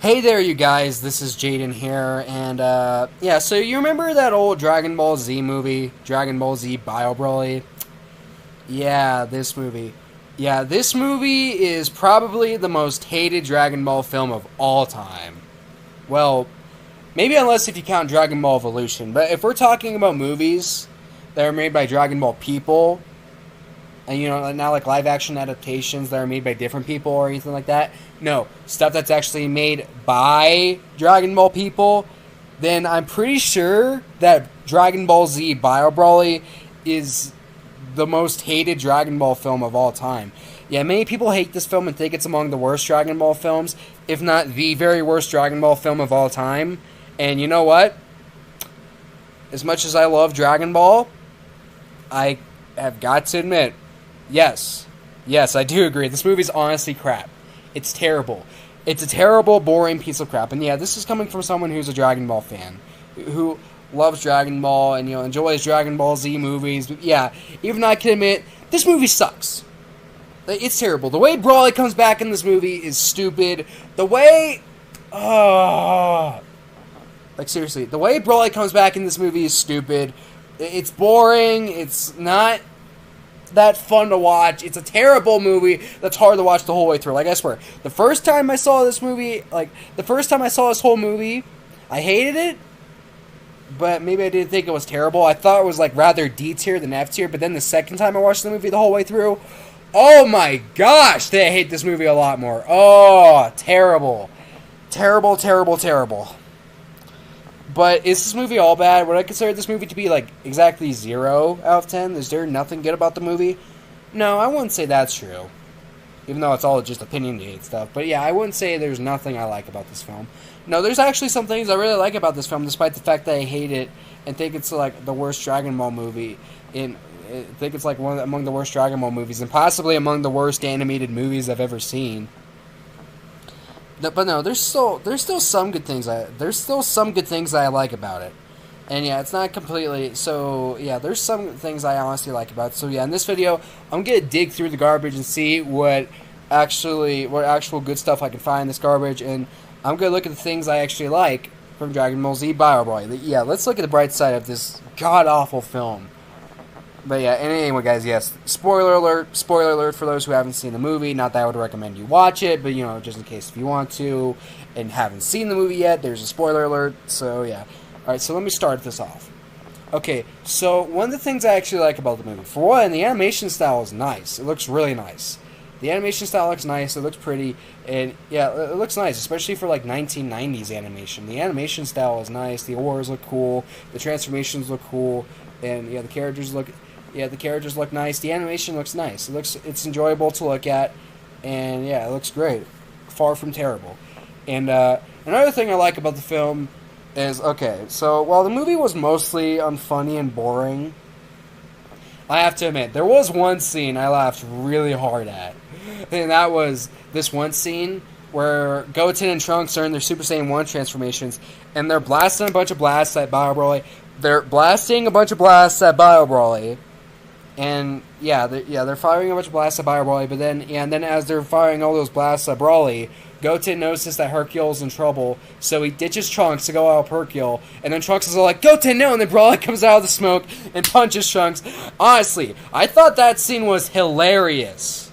Hey there, you guys. This is Jaden here, and yeah. So you remember that old Dragon Ball Z movie, Dragon Ball Z Bio Broly? Yeah, this movie. Yeah, this movie is probably the most hated Dragon Ball film of all time. Well, maybe unless if you count Dragon Ball Evolution. But if we're talking about movies that are made by Dragon Ball people, and now like live action adaptations that are made by different people or anything like that, no, stuff that's actually made by Dragon Ball people, then I'm pretty sure that Dragon Ball Z Bio Broly is the most hated Dragon Ball film of all time. Yeah, many people hate this film and think it's among the worst Dragon Ball films, if not the very worst Dragon Ball film of all time. And you know what? As much as I love Dragon Ball, I have got to admit, yes, I do agree. This movie's honestly crap. It's terrible. It's a terrible, boring piece of crap. And yeah, this is coming from someone who's a Dragon Ball fan, who loves Dragon Ball and enjoys Dragon Ball Z movies. But yeah, even I can admit this movie sucks. It's terrible. The way Broly comes back in this movie is stupid. The way, like seriously, the way Broly comes back in this movie is stupid. It's boring. It's not that fun to watch. It's a terrible movie that's hard to watch the whole way through. Like, I swear, the first time I saw this movie, the first time I saw this whole movie, I hated it, but maybe I didn't think it was terrible. I thought it was, rather D tier than F tier, but then the second time I watched the movie the whole way through, oh my gosh, did I hate this movie a lot more. Oh, terrible. Terrible, terrible, terrible. But is this movie all bad? Would I consider this movie to be, exactly 0 out of 10? Is there nothing good about the movie? No, I wouldn't say that's true. Even though it's all just opinionated stuff. But yeah, I wouldn't say there's nothing I like about this film. No, there's actually some things I really like about this film, despite the fact that I hate it and think it's, the worst Dragon Ball movie. I think it's, among the worst Dragon Ball movies, and possibly among the worst animated movies I've ever seen. But no, there's still some good things. There's still some good things that I like about it, and yeah, it's not completely. So yeah, there's some things I honestly like about it. So yeah, in this video, I'm gonna dig through the garbage and see what actual good stuff I can find in this garbage, and I'm gonna look at the things I actually like from Dragon Ball Z Bio Broly. Yeah, let's look at the bright side of this god awful film. But yeah, and anyway, guys, yes, spoiler alert for those who haven't seen the movie. Not that I would recommend you watch it, but, just in case if you want to and haven't seen the movie yet, there's a spoiler alert, so yeah. Alright, so let me start this off. Okay, so one of the things I actually like about the movie, for one, the animation style is nice. It looks really nice. The animation style looks nice, it looks pretty, and yeah, it looks nice, especially for 1990s animation. The animation style is nice, the auras look cool, the transformations look cool, and yeah, the characters look nice. The animation looks nice. It's enjoyable to look at, and yeah, it looks great. Far from terrible. And another thing I like about the film is, okay, so while the movie was mostly unfunny and boring, I have to admit, there was one scene I laughed really hard at. And that was this one scene where Goten and Trunks are in their Super Saiyan 1 transformations, and they're blasting a bunch of blasts at Bio Broly. And yeah, they're firing a bunch of blasts at Bio Broly, but then as they're firing all those blasts at Broly, Goten notices that Hercule's in trouble, so he ditches Trunks to go help Hercule, and then Trunks is like, Goten, no! And then Broly comes out of the smoke and punches Trunks. Honestly, I thought that scene was hilarious.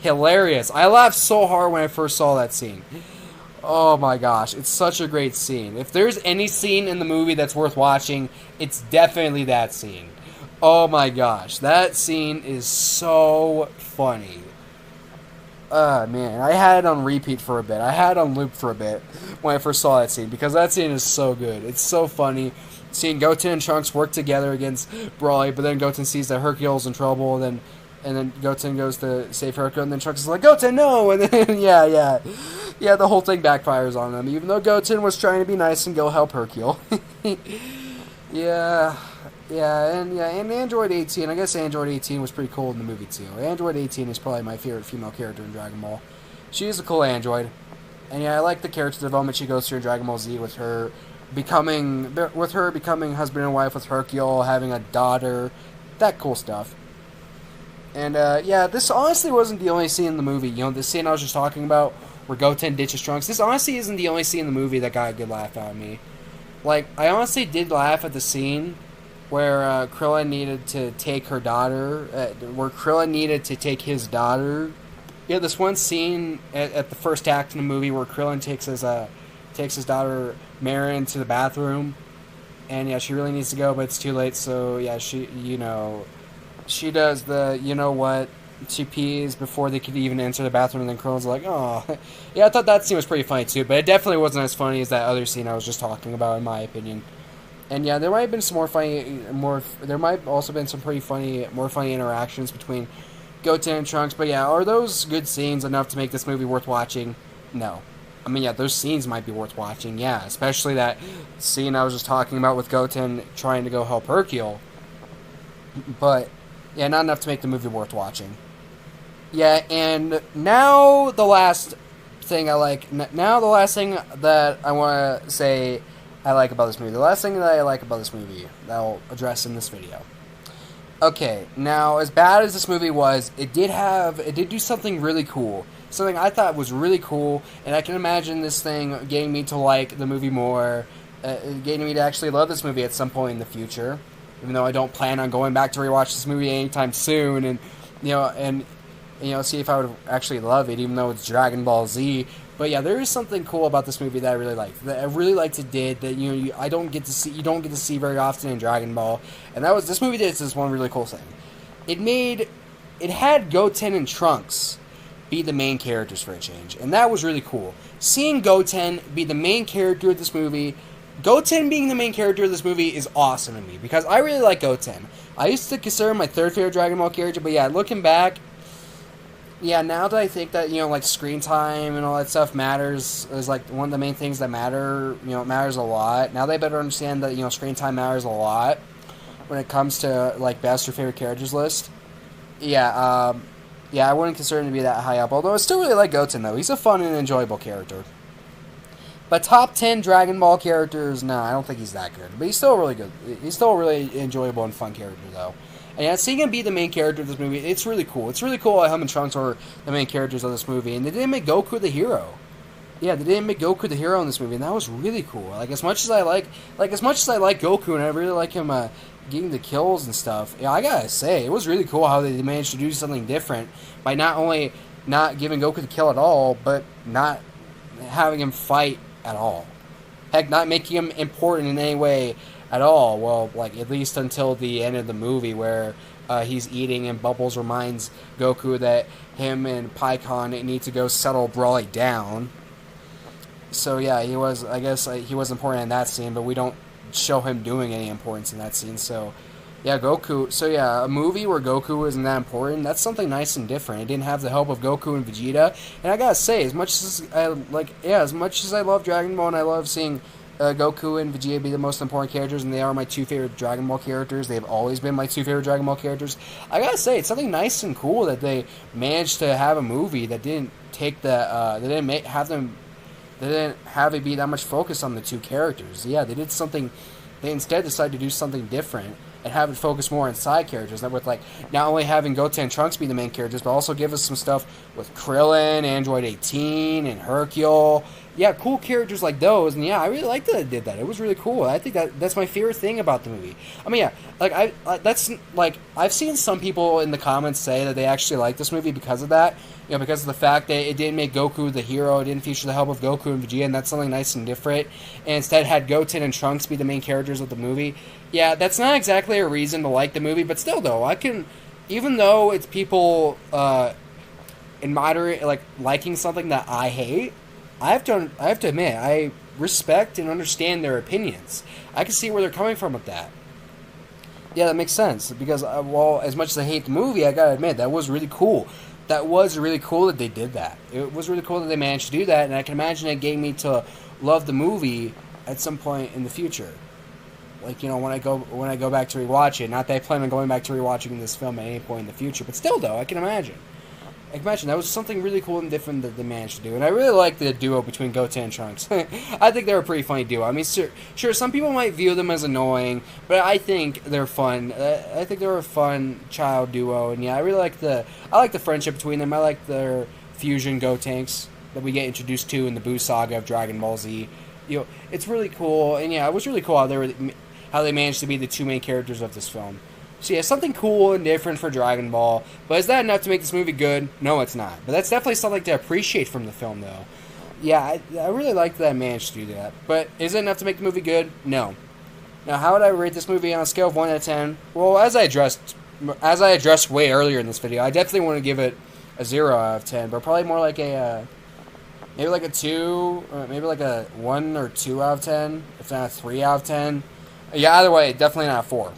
Hilarious. I laughed so hard when I first saw that scene. Oh my gosh, it's such a great scene. If there's any scene in the movie that's worth watching, it's definitely that scene. Oh my gosh, that scene is so funny. Man, I had it on repeat for a bit. I had it on loop for a bit when I first saw that scene, because that scene is so good. It's so funny. Seeing Goten and Trunks work together against Broly, but then Goten sees that Hercule's in trouble, and then Goten goes to save Hercule, and then Trunks is like, Goten, no! And then, yeah, the whole thing backfires on them, even though Goten was trying to be nice and go help Hercule. And Android 18, I guess Android 18 was pretty cool in the movie too. Android 18 is probably my favorite female character in Dragon Ball. She is a cool android. And yeah, I like the character development she goes through in Dragon Ball Z with her becoming husband and wife with Hercule, having a daughter, that cool stuff. And yeah, this honestly wasn't the only scene in the movie. The scene I was just talking about where Goten ditches Trunks. This honestly isn't the only scene in the movie that got a good laugh out of me. Like, I honestly did laugh at the scene where Krillin needed to take her daughter, where Krillin needed to take his daughter. Yeah, this one scene at the first act in the movie where Krillin takes his daughter Marin to the bathroom, and yeah, she really needs to go, but it's too late. So yeah, she does the what. She pees before they could even enter the bathroom, and then Krillin's like, oh. Yeah, I thought that scene was pretty funny, too, but it definitely wasn't as funny as that other scene I was just talking about, in my opinion. And yeah, there might have been some there might also been some more funny interactions between Goten and Trunks, but yeah, are those good scenes enough to make this movie worth watching? No. I mean, yeah, those scenes might be worth watching, yeah, especially that scene I was just talking about with Goten trying to go help Hercule. But, yeah, not enough to make the movie worth watching. Yeah, and now the last thing that I want to say I like about this movie. The last thing that I like about this movie that I'll address in this video. Okay, now, as bad as this movie was, it did do something really cool. Something I thought was really cool, and I can imagine this thing getting me to like the movie more, getting me to actually love this movie at some point in the future, even though I don't plan on going back to rewatch this movie anytime soon, and see if I would actually love it, even though it's Dragon Ball Z. But yeah, there is something cool about this movie that I really liked. That I really liked it did that you don't get to see very often in Dragon Ball, and this movie did this one really cool thing. It had Goten and Trunks be the main characters for a change, and that was really cool. Seeing Goten be the main character of this movie, Goten being the main character of this movie is awesome to me because I really like Goten. I used to consider him my third favorite Dragon Ball character, but yeah, looking back. Yeah, now that I think that, like, screen time and all that stuff matters, is, like, one of the main things that matter, it matters a lot. Now they better understand that, screen time matters a lot when it comes to, like, best or favorite characters list. Yeah, I wouldn't consider him to be that high up, although I still really like Goten, though. He's a fun and enjoyable character. But top 10 Dragon Ball characters, no, I don't think he's that good. But he's still really good. He's still a really enjoyable and fun character, though. And yeah, seeing him be the main character of this movie, it's really cool. It's really cool how him and Trunks are the main characters of this movie. And they didn't make Goku the hero. Yeah, they didn't make Goku the hero in this movie, and that was really cool. As much as I like Goku, and I really like him getting the kills and stuff, yeah, I gotta say, it was really cool how they managed to do something different by not only not giving Goku the kill at all, but not having him fight at all. Heck, not making him important in any way at all. Well, at least until the end of the movie where he's eating and Bubbles reminds Goku that him and Pikkon need to go settle Broly down. So yeah, he was important in that scene, but we don't show him doing any importance in that scene. So yeah, Goku. So yeah, a movie where Goku isn't that important, that's something nice and different. It didn't have the help of Goku and Vegeta. And I gotta say, as much as I love Dragon Ball and I love seeing Goku and Vegeta be the most important characters, and they are my two favorite Dragon Ball characters. They've always been my two favorite Dragon Ball characters. I gotta say, it's something nice and cool that they managed to have a movie that didn't take they didn't have it be that much focus on the two characters. Yeah, they did something. They instead decided to do something different and have it focus more on side characters. That with not only having Goten and Trunks be the main characters, but also give us some stuff with Krillin, Android 18, and Hercule. Yeah, cool characters like those, and yeah, I really liked that they did that. It was really cool. I think that's my favorite thing about the movie. I mean, yeah, I've seen some people in the comments say that they actually like this movie because of that. Because of the fact that it didn't make Goku the hero, it didn't feature the help of Goku and Vegeta, and that's something nice and different. And instead had Goten and Trunks be the main characters of the movie. Yeah, that's not exactly a reason to like the movie, but still, though, even though it's people in moderate liking something that I hate, I have to admit, I respect and understand their opinions. I can see where they're coming from with that. Yeah, that makes sense, because, as much as I hate the movie, I gotta admit, that was really cool. That was really cool that they did that. It was really cool that they managed to do that, and I can imagine it getting me to love the movie at some point in the future. When I go back to rewatch it. Not that I plan on going back to rewatching this film at any point in the future, but still, though, I can imagine that was something really cool and different that they managed to do. And I really like the duo between Goten and Trunks. I think they're a pretty funny duo. I mean, sure, some people might view them as annoying, but I think they're fun. I think they're a fun child duo. And yeah, I like the friendship between them. I like their fusion Gotenks. that we get introduced to in the Buu saga of Dragon Ball Z. You know, it's really cool, and yeah, it was really cool how they managed to be the two main characters of this film. So yeah, something cool and different for Dragon Ball. But is that enough to make this movie good? No, it's not. But that's definitely something to appreciate from the film, though. Yeah, I really liked that I managed to do that. But is it enough to make the movie good? No. Now, how would I rate this movie on a scale of 1 out of 10? Well, as I addressed way earlier in this video, I definitely want to give it a 0 out of 10, but probably more like a maybe like a 2, or maybe like a 1 or 2 out of 10, if not a 3 out of 10. Yeah, either way, definitely not a 4.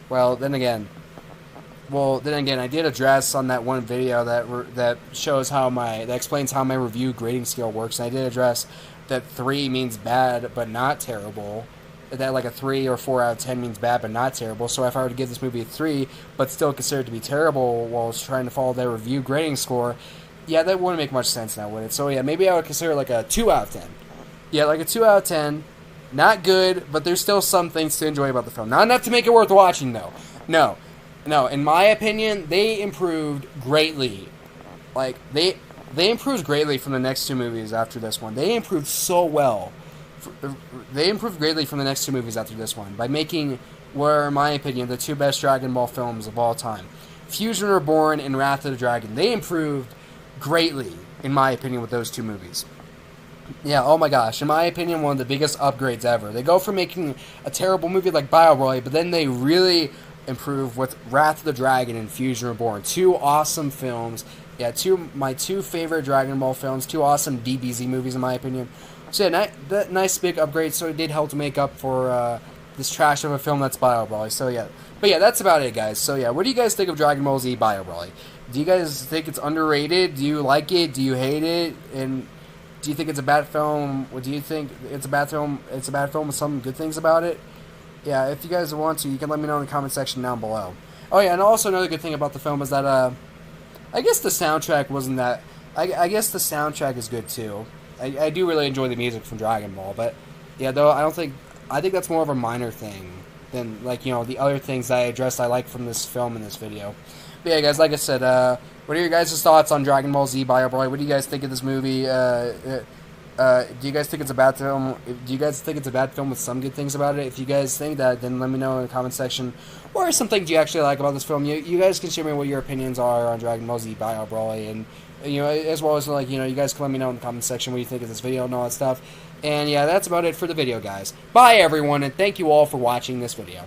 Well, then again, I did address on that one video that shows that explains how my review grading scale works, and I did address that 3 means bad but not terrible. That like a 3 or 4 out of 10 means bad but not terrible. So if I were to give this movie a 3 but still consider it to be terrible while trying to follow that review grading score, yeah, that wouldn't make much sense now, would it? So yeah, maybe I would consider it like a 2 out of 10. Yeah, like a 2 out of 10. Not good, but there's still some things to enjoy about the film. Not enough to make it worth watching, though. No. In my opinion, they improved greatly. Like, they improved greatly from the next 2 movies after this one. They improved so well. They improved greatly from the next 2 movies after this one by making, were, in my opinion, the 2 best Dragon Ball films of all time. Fusion Reborn and Wrath of the Dragon. They improved greatly, in my opinion, with those 2 movies. Yeah, oh my gosh, in my opinion, one of the biggest upgrades ever. They go from making a terrible movie like Violate, but then they really improve with Wrath of the Dragon and Fusion Reborn. 2 awesome films. Yeah, my 2 favorite Dragon Ball films. 2 awesome DBZ movies, in my opinion. So yeah, that nice big upgrade, so it did help to make up for this trash of a film that's Violate. So yeah, but yeah, that's about it, guys. So yeah, what do you guys think of Dragon Ball Z Violate? Do you guys think it's underrated? Do you like it? Do you hate it? And do you think it's a bad film? Or do you think it's a bad film? It's a bad film with some good things about it? Yeah, if you guys want to, you can let me know in the comment section down below. Oh yeah, and also another good thing about the film is that I guess the soundtrack wasn't that. I guess the soundtrack is good too. I do really enjoy the music from Dragon Ball, but yeah, though I think that's more of a minor thing than like the other things that I addressed I like from this film in this video. But yeah, guys, like I said, what are your guys' thoughts on Dragon Ball Z Violate? What do you guys think of this movie? Do you guys think it's a bad film? Do you guys think it's a bad film with some good things about it? If you guys think that, then let me know in the comment section. Or some things you actually like about this film. You guys can share me what your opinions are on Dragon Ball Z Violate, and as well as like you guys can let me know in the comment section what you think of this video and all that stuff. And yeah, that's about it for the video, guys. Bye everyone, and thank you all for watching this video.